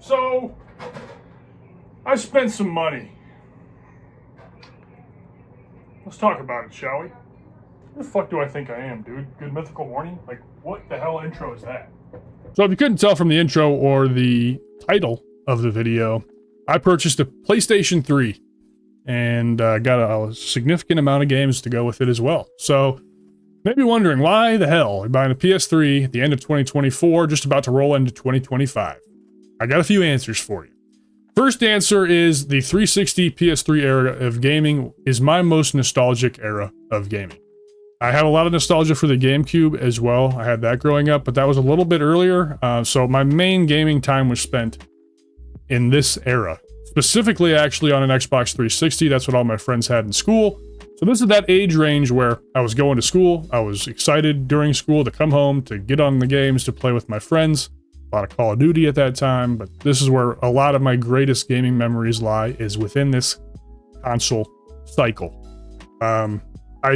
So, I spent some money. Let's talk about it, shall we? Who the fuck do I think I am, dude? Good mythical warning? Like, what the hell intro is that? So if you couldn't tell from the intro or the title of the video, I purchased a PlayStation 3 and got a significant amount of games to go with it as well. So, maybe wondering, why the hell are you buying a PS3 at the end of 2024, just about to roll into 2025? I got a few answers for you. First answer is the 360 PS3 era of gaming is my most nostalgic era of gaming. I have a lot of nostalgia for the GameCube as well. I had that growing up, but that was a little bit earlier. So my main gaming time was spent in this era. Specifically, actually, on an Xbox 360. That's what all my friends had in school. So this is that age range where I was going to school. I was excited during school to come home, to get on the games, to play with my friends. A lot of Call of Duty at that time, but this is where a lot of my greatest gaming memories lie, is within this console cycle. I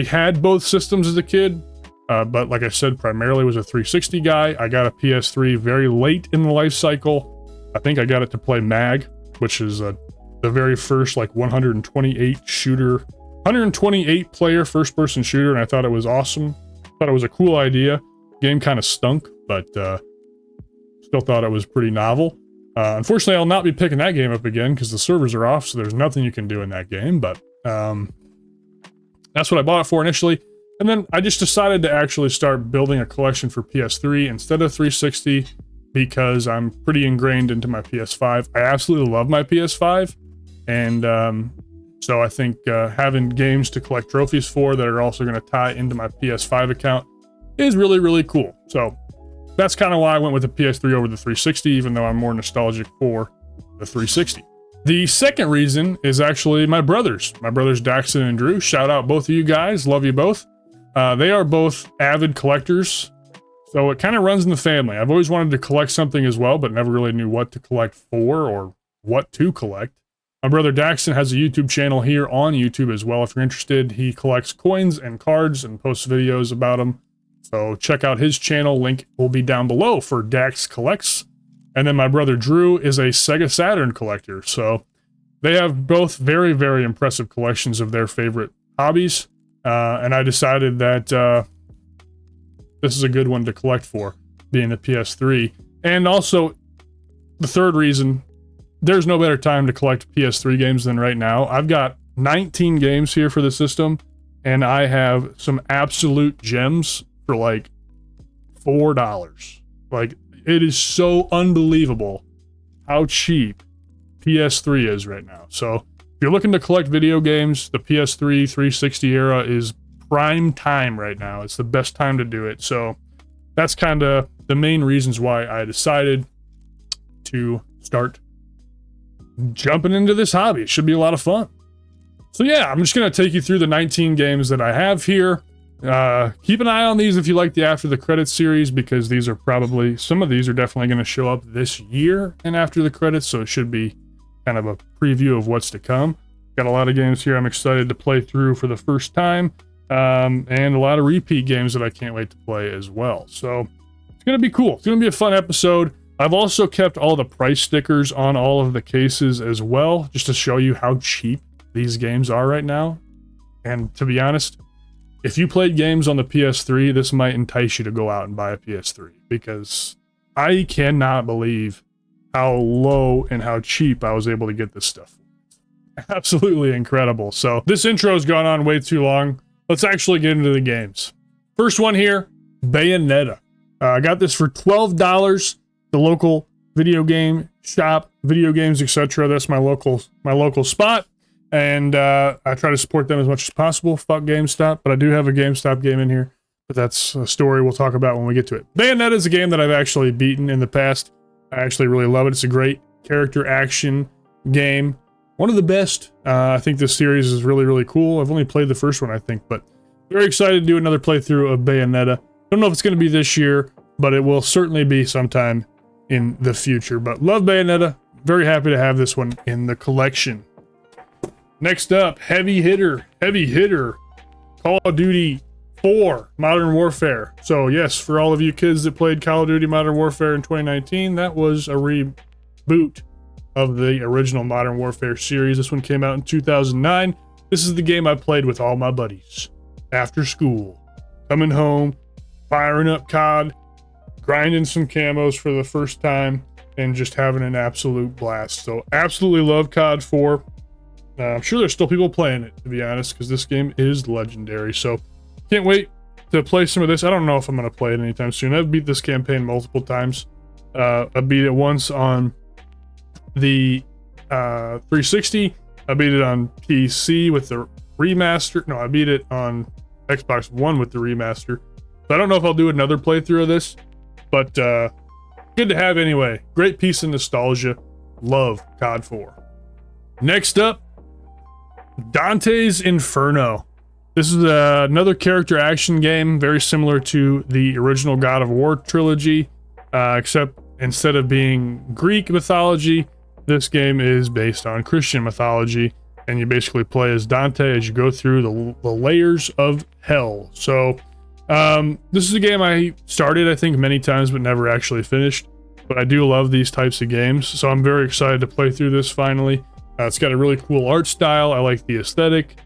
had both systems as a kid, but like I said, primarily was a 360 guy. I got a PS3 very late in the life cycle. I think I got it to play MAG, which is the very first like 128 player first person shooter, and I thought it was awesome. Thought it was a cool idea. Game kind of stunk, but still thought it was pretty novel. Unfortunately, I'll not be picking that game up again because the servers are off, so there's nothing you can do in that game, but that's what I bought it for initially. And then I just decided to actually start building a collection for PS3 instead of 360 because I'm pretty ingrained into my PS5. I absolutely love my PS5. And so I think having games to collect trophies for that are also going to tie into my PS5 account is really, really cool. So that's kind of why I went with the PS3 over the 360, even though I'm more nostalgic for the 360. The second reason is actually my brothers Daxton and Drew. Shout out both of you guys. Love you both. They are both avid collectors, so it kind of runs in the family. I've always wanted to collect something as well, but never really knew what to collect for or what to collect. My brother Daxton has a YouTube channel here on YouTube as well. If you're interested, he collects coins and cards and posts videos about them. So check out his channel. Link will be down below for Dax Collects. And then my brother Drew is a Sega Saturn collector. So they have both very, very impressive collections of their favorite hobbies. And I decided that this is a good one to collect for, being the PS3. And also, the third reason, there's no better time to collect PS3 games than right now. I've got 19 games here for the system, and I have some absolute gems for like $4. Like, it is so unbelievable how cheap PS3 is right now. So if you're looking to collect video games, the PS3 360 era is prime time right now. It's the best time to do it. So that's kind of the main reasons why I decided to start jumping into this hobby. It should be a lot of fun. So yeah, I'm just going to take you through the 19 games that I have here. Keep an eye on these if you like the After the Credits series, because these are probably, some of these are definitely going to show up this year and After the Credits, so it should be kind of a preview of what's to come. Got a lot of games here I'm excited to play through for the first time, and a lot of repeat games that I can't wait to play as well. So it's going to be cool. It's going to be a fun episode. I've also kept all the price stickers on all of the cases as well, just to show you how cheap these games are right now. And to be honest, if you played games on the PS3, this might entice you to go out and buy a PS3, because I cannot believe how low and how cheap I was able to get this stuff. Absolutely incredible. So this intro's gone on way too long. Let's actually get into the games. First one here, Bayonetta. I got this for $12. The local video game shop, video games, etc. That's my local spot. And I try to support them as much as possible. Fuck GameStop, but I do have a GameStop game in here. But that's a story we'll talk about when we get to it. Bayonetta is a game that I've actually beaten in the past. I actually really love it. It's a great character action game. One of the best. I think this series is really, really cool. I've only played the first one, I think, but very excited to do another playthrough of Bayonetta. Don't know if it's going to be this year, but it will certainly be sometime in the future. But love Bayonetta. Very happy to have this one in the collection. Next up, heavy hitter, Call of Duty 4, Modern Warfare. So yes, for all of you kids that played Call of Duty Modern Warfare in 2019, that was a boot of the original Modern Warfare series. This one came out in 2009. This is the game I played with all my buddies after school, coming home, firing up COD, grinding some camos for the first time, and just having an absolute blast. So absolutely love COD 4. I'm sure there's still people playing it, to be honest, because this game is legendary. So can't wait to play some of this. I don't know if I'm going to play it anytime soon. I've beat this campaign multiple times. I beat it once on the 360. I beat it on PC with the remaster. No, I beat it on Xbox One with the remaster. So I don't know if I'll do another playthrough of this, but good to have anyway. Great piece of nostalgia. Love COD 4. Next up, Dante's Inferno. This is another character action game, very similar to the original God of War trilogy, except instead of being Greek mythology, this game is based on Christian mythology, and you basically play as Dante as you go through the layers of hell. So this is a game I started, I think, many times, but never actually finished. But I do love these types of games, so I'm very excited to play through this finally. It's got a really cool art style. I like the aesthetic.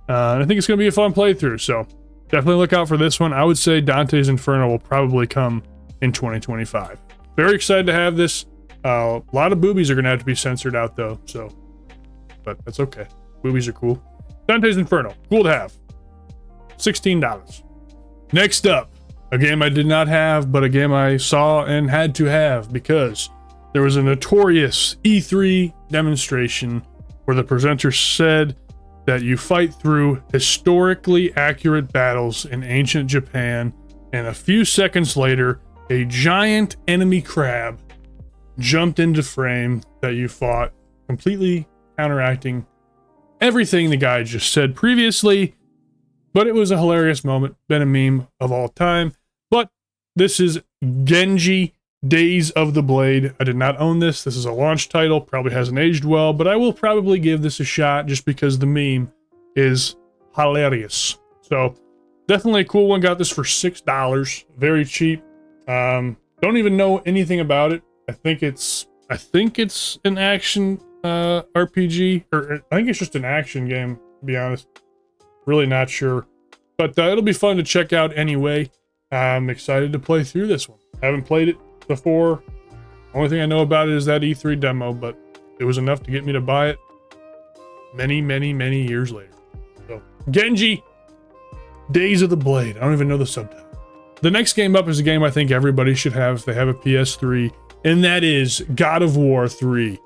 And I think it's going to be a fun playthrough, so definitely look out for this one. I would say Dante's Inferno will probably come in 2025. Very excited to have this. A lot of boobies are going to have to be censored out, though, so, but that's okay. Boobies are cool. Dante's Inferno, cool to have. $16. Next up, a game I did not have, but a game I saw and had to have because there was a notorious E3 demonstration where the presenter said that you fight through historically accurate battles in ancient Japan, and a few seconds later, a giant enemy crab jumped into frame that you fought, completely counteracting everything the guy just said previously. But it was a hilarious moment, been a meme of all time. But this is Genji Days of the Blade. I did not own this. This is a launch title, probably hasn't aged well, but I will probably give this a shot just because the meme is hilarious. So definitely a cool one. Got this for $6, very cheap. Don't even know anything about it. I think it's an action RPG, or I think it's just an action game, to be honest. Really not sure, but it'll be fun to check out anyway. I'm excited to play through this one. Haven't played it before. Only thing I know about it is that E3 demo, but it was enough to get me to buy it many years later. So Genji Days of the Blade. I don't even know the subtitle. The next game up is a game I think everybody should have if they have a PS3, and that is God of War 3.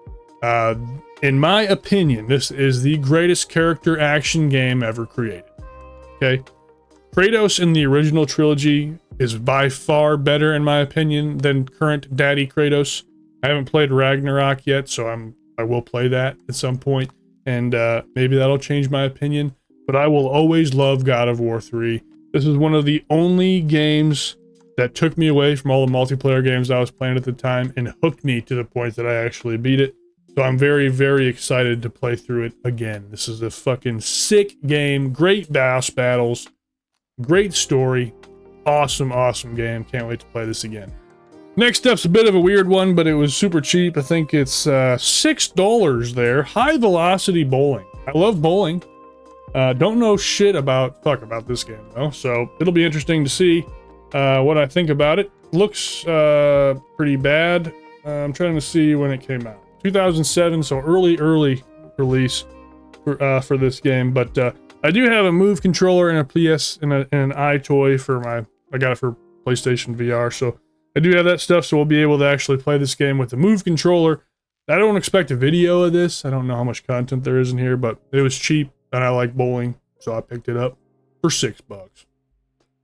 In my opinion, this is the greatest character action game ever created. Okay, Kratos in the original trilogy is by far better, in my opinion, than current Daddy Kratos. I haven't played Ragnarok yet, so I will play that at some point, and maybe that'll change my opinion. But I will always love God of War 3. This is one of the only games that took me away from all the multiplayer games I was playing at the time and hooked me to the point that I actually beat it. So I'm very excited to play through it again. This is a fucking sick game. Great boss battles. Great story. Awesome game. Can't wait to play this again. Next up's a bit of a weird one, but it was super cheap. I think it's $6 there. High Velocity Bowling. I love bowling. Don't know shit about this game though, so it'll be interesting to see what I think about it. Looks pretty bad. I'm trying to see when it came out. 2007, so early release for this game. But I do have a Move controller and a PS and an iToy for I got it for PlayStation VR, so I do have that stuff. So we'll be able to actually play this game with the Move controller. I don't expect a video of this. I don't know how much content there is in here, but it was cheap and I like bowling, so I picked it up for $6.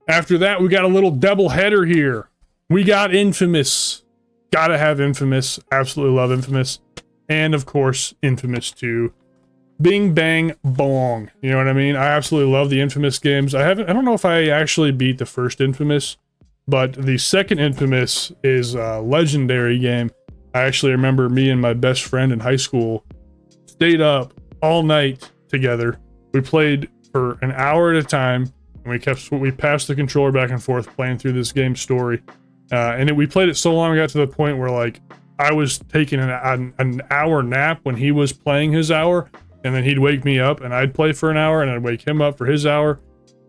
After that, we got a little double header here. We got Infamous. Gotta have Infamous. Absolutely love Infamous. And of course, Infamous 2. Bing Bang Bong. You know what I mean? I absolutely love the Infamous games. I don't know if I actually beat the first Infamous, but the second Infamous is a legendary game. I actually remember me and my best friend in high school stayed up all night together. We played for an hour at a time, and we passed the controller back and forth playing through this game's story. And we played it so long, we got to the point where like I was taking an hour nap when he was playing his hour, and then he'd wake me up and I'd play for an hour and I'd wake him up for his hour.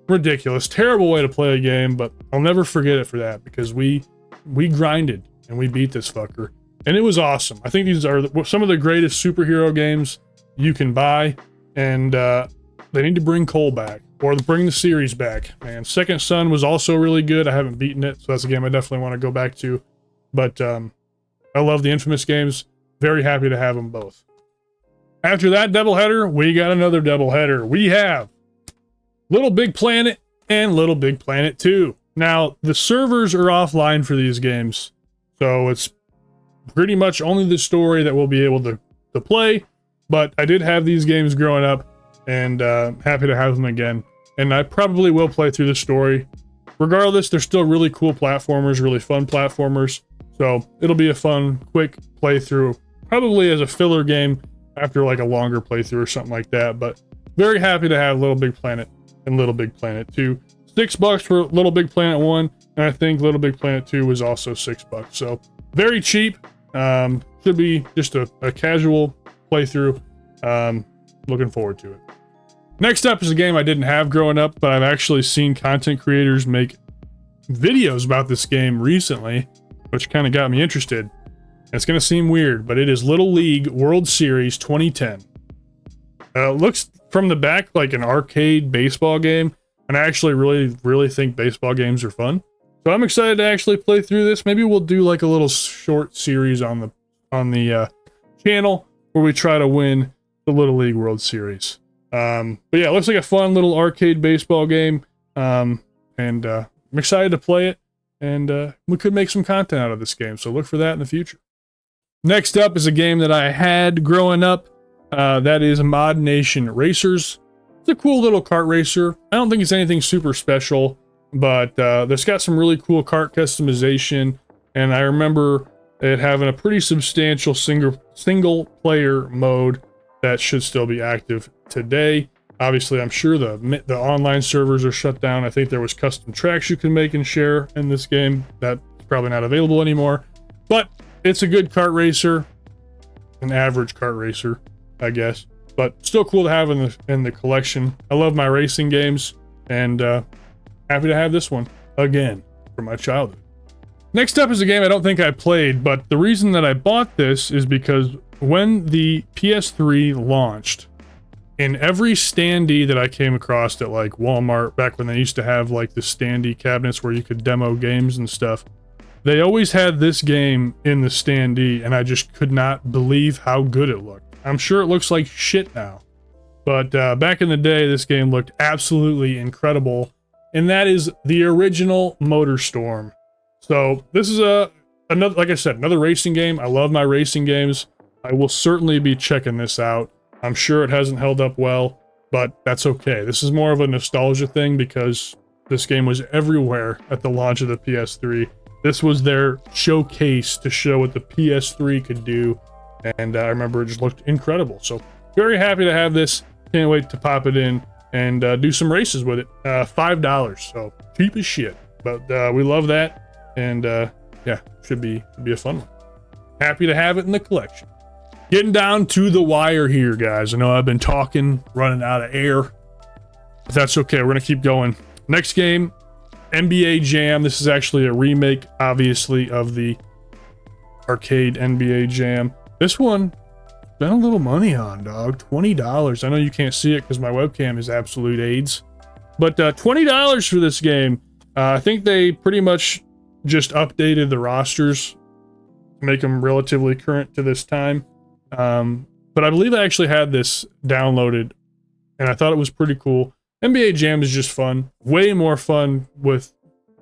Ridiculous, terrible way to play a game, but I'll never forget it for that because we grinded and we beat this fucker. And it was awesome. I think these are some of the greatest superhero games you can buy, and they need to bring Cole back or bring the series back. Man, Second Son was also really good. I haven't beaten it, so that's a game I definitely want to go back to. But I love the Infamous games. Very happy to have them both. After that doubleheader, we got another doubleheader. We have Little Big Planet and Little Big Planet 2. Now, the servers are offline for these games, so it's pretty much only the story that we'll be able to play. But I did have these games growing up, and happy to have them again. And I probably will play through the story. Regardless, they're still really cool platformers, really fun platformers. So it'll be a fun, quick playthrough, probably as a filler game after like a longer playthrough or something like that. But very happy to have Little Big Planet and Little Big Planet 2. $6 for Little Big Planet 1, and I think Little Big Planet 2 was also $6. So very cheap. Should be just a casual playthrough. Looking forward to it. Next up is a game I didn't have growing up, but I've actually seen content creators make videos about this game recently, which kind of got me interested. It's going to seem weird, but it is Little League World Series 2010. Looks from the back like an arcade baseball game, and I actually really think baseball games are fun. So I'm excited to actually play through this. Maybe we'll do like a little short series on the channel where we try to win the Little League World Series. But yeah, it looks like a fun little arcade baseball game. And I'm excited to play it, and we could make some content out of this game, so look for that in the future. Next up is a game that I had growing up. That is Mod Nation Racers. It's a cool little kart racer. I don't think it's anything super special, but there's got some really cool kart customization, and I remember it having a pretty substantial single player mode that should still be active today. Obviously, I'm sure the online servers are shut down. I think there was custom tracks you can make and share in this game. That's probably not available anymore, but it's a good kart racer, an average kart racer, I guess, but still cool to have in the collection. I love my racing games, and happy to have this one again from my childhood. Next up is a game I don't think I played, but the reason that I bought this is because when the PS3 launched, in every standee that I came across at like Walmart, back when they used to have like the standee cabinets where you could demo games and stuff, they always had this game in the standee, and I just could not believe how good it looked. I'm sure it looks like shit now, but back in the day, this game looked absolutely incredible, and that is the original MotorStorm. So this is another, like I said, another racing game. I love my racing games. I will certainly be checking this out. I'm sure it hasn't held up well, but that's okay. This is more of a nostalgia thing because this game was everywhere at the launch of the PS3. This was their showcase to show what the PS3 could do, and I remember it just looked incredible. So very happy to have this. Can't wait to pop it in and do some races with it. $5, so cheap as shit, but we love that, and yeah, should be a fun one. Happy to have it in the collection. Getting down to the wire here, guys. I know I've been talking, running out of air, but that's okay. We're gonna keep going. Next game, NBA Jam. This is actually a remake, obviously, of the arcade NBA Jam. This one, spent a little money on, dog. $20. I know you can't see it because my webcam is absolute AIDS, but $20 for this game. I think they pretty much just updated the rosters to make them relatively current to this time. But I believe I actually had this downloaded, and I thought it was pretty cool. NBA Jam is just fun. Way more fun with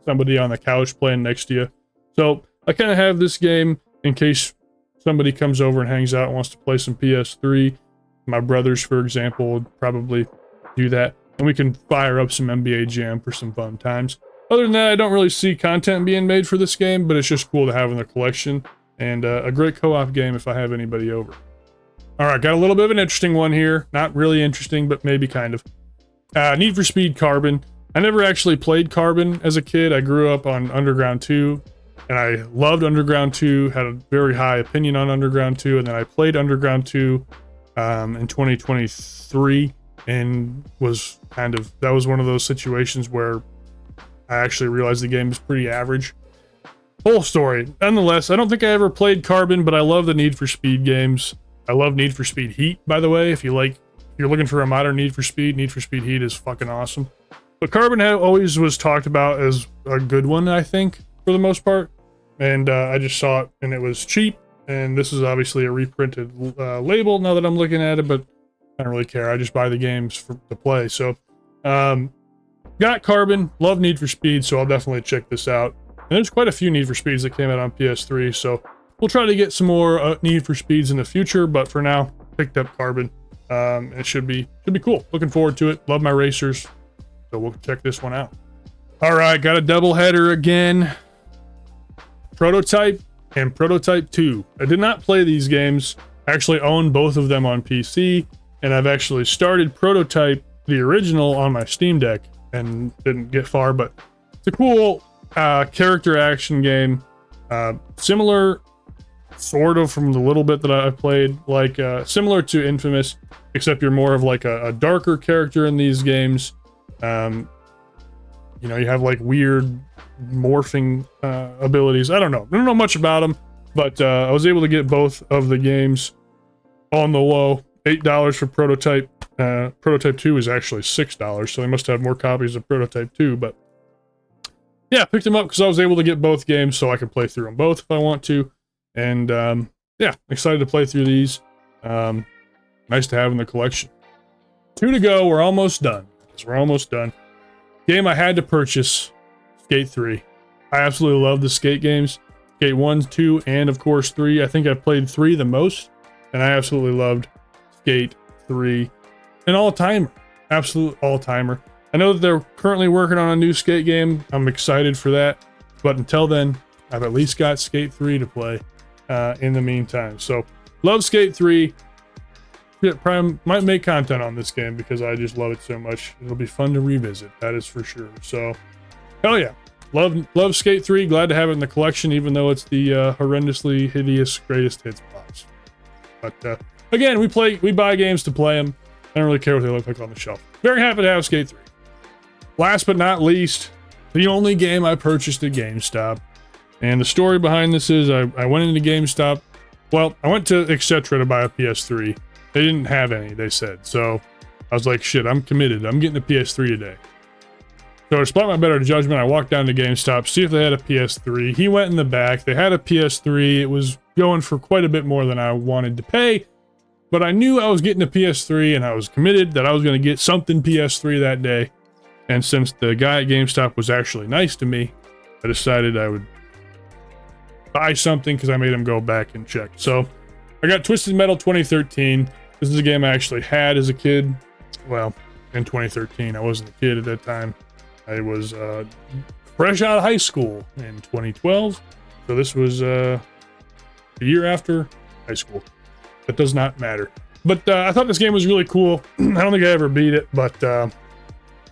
somebody on the couch playing next to you. So I kind of have this game in case somebody comes over and hangs out and wants to play some PS3. My brothers, for example, would probably do that. And we can fire up some NBA Jam for some fun times. Other than that, I don't really see content being made for this game, but it's just cool to have in the collection. And a great co-op game if I have anybody over. All right, got a little bit of an interesting one here. Not really interesting, but maybe kind of. Need for Speed Carbon. I never actually played Carbon as a kid. I grew up on Underground 2, and I loved Underground 2, had a very high opinion on Underground 2, and then I played Underground 2 in 2023, and that was one of those situations where I actually realized the game is pretty average. Whole story. Nonetheless, I don't think I ever played Carbon, but I love the Need for Speed games. I love Need for Speed Heat, by the way. If you're looking for a modern Need for Speed Heat is fucking awesome. But Carbon always was talked about as a good one, I think, for the most part. And I just saw it, and it was cheap. And this is obviously a reprinted label now that I'm looking at it, but I don't really care. I just buy the games to play. So, got Carbon, love Need for Speed, so I'll definitely check this out. And there's quite a few Need for Speeds that came out on PS3, so we'll try to get some more Need for Speeds in the future, but for now, picked up Carbon. It should be cool. Looking forward to it. Love my racers, so we'll check this one out. All right, got a double header again. Prototype and Prototype 2. I did not play these games. I actually own both of them on PC, and I've actually started Prototype, the original, on my Steam Deck and didn't get far, but it's a cool character action game. Similar, sort of, from the little bit that I've played, like similar to Infamous, except you're more of like a darker character in these games. You know, you have like weird morphing abilities. I don't know much about them, but I was able to get both of the games on the low. $8 for Prototype. Prototype 2 is actually $6, so they must have more copies of Prototype 2, but yeah, picked them up because I was able to get both games so I can play through them both if I want to. And yeah, excited to play through these. Nice to have in the collection. 2 to go. We're almost done. We're almost done. Game I had to purchase, Skate 3. I absolutely love the Skate games. Skate 1, 2, and of course 3. I think I played 3 the most, and I absolutely loved Skate 3. An all-timer. Absolute all-timer. I know that they're currently working on a new Skate game. I'm excited for that. But until then, I've at least got Skate 3 to play in the meantime. So, love Skate 3. Yeah, probably might make content on this game because I just love it so much. It'll be fun to revisit, that is for sure. So, hell yeah. Love Skate 3. Glad to have it in the collection, even though it's the horrendously hideous greatest hits box. But again, we buy games to play them. I don't really care what they look like on the shelf. Very happy to have Skate 3. Last but not least, the only game I purchased at GameStop. And the story behind this is I went into GameStop. Well, I went to Etc. to buy a PS3. They didn't have any, they said. So I was like, shit, I'm committed. I'm getting a PS3 today. So despite my better judgment, I walked down to GameStop, see if they had a PS3. He went in the back. They had a PS3. It was going for quite a bit more than I wanted to pay. But I knew I was getting a PS3, and I was committed that I was going to get something PS3 that day. And since the guy at GameStop was actually nice to me, I decided I would buy something because I made him go back and check. So I got Twisted Metal 2013. This is a game I actually had as a kid. Well, in 2013. I wasn't a kid at that time. I was fresh out of high school in 2012. So this was a year after high school. That does not matter. But I thought this game was really cool. I don't think I ever beat it, but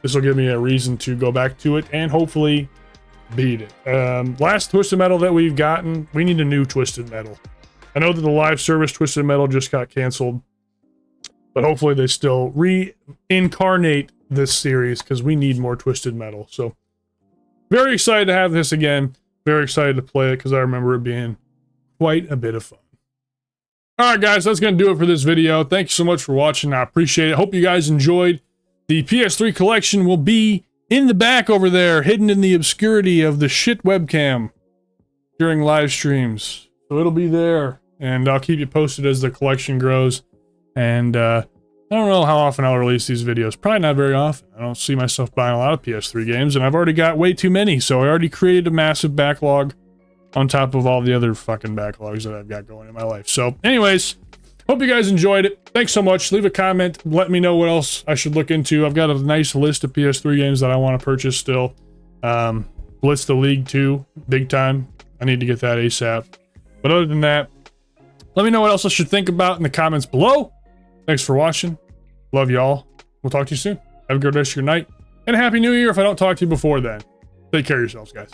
this will give me a reason to go back to it and hopefully beat it. Last Twisted Metal that we've gotten, we need a new Twisted Metal. I know that the live service Twisted Metal just got canceled, but hopefully they still reincarnate this series because we need more Twisted Metal. So very excited to have this again. Very excited to play it because I remember it being quite a bit of fun. All right, guys, that's going to do it for this video. Thank you so much for watching. I appreciate it. Hope you guys enjoyed. The PS3 collection will be in the back over there, hidden in the obscurity of the shit webcam during live streams. So it'll be there, and I'll keep you posted as the collection grows. And I don't know how often I'll release these videos. Probably not very often. I don't see myself buying a lot of PS3 games, and I've already got way too many, so I already created a massive backlog on top of all the other fucking backlogs that I've got going in my life. So anyways, hope you guys enjoyed it. Thanks so much. Leave a comment. Let me know what else I should look into. I've got a nice list of PS3 games that I want to purchase still. Blitz the League 2, big time. I need to get that ASAP. But other than that, let me know what else I should think about in the comments below. Thanks for watching. Love y'all. We'll talk to you soon. Have a good rest of your night. And a Happy New Year if I don't talk to you before then. Take care of yourselves, guys.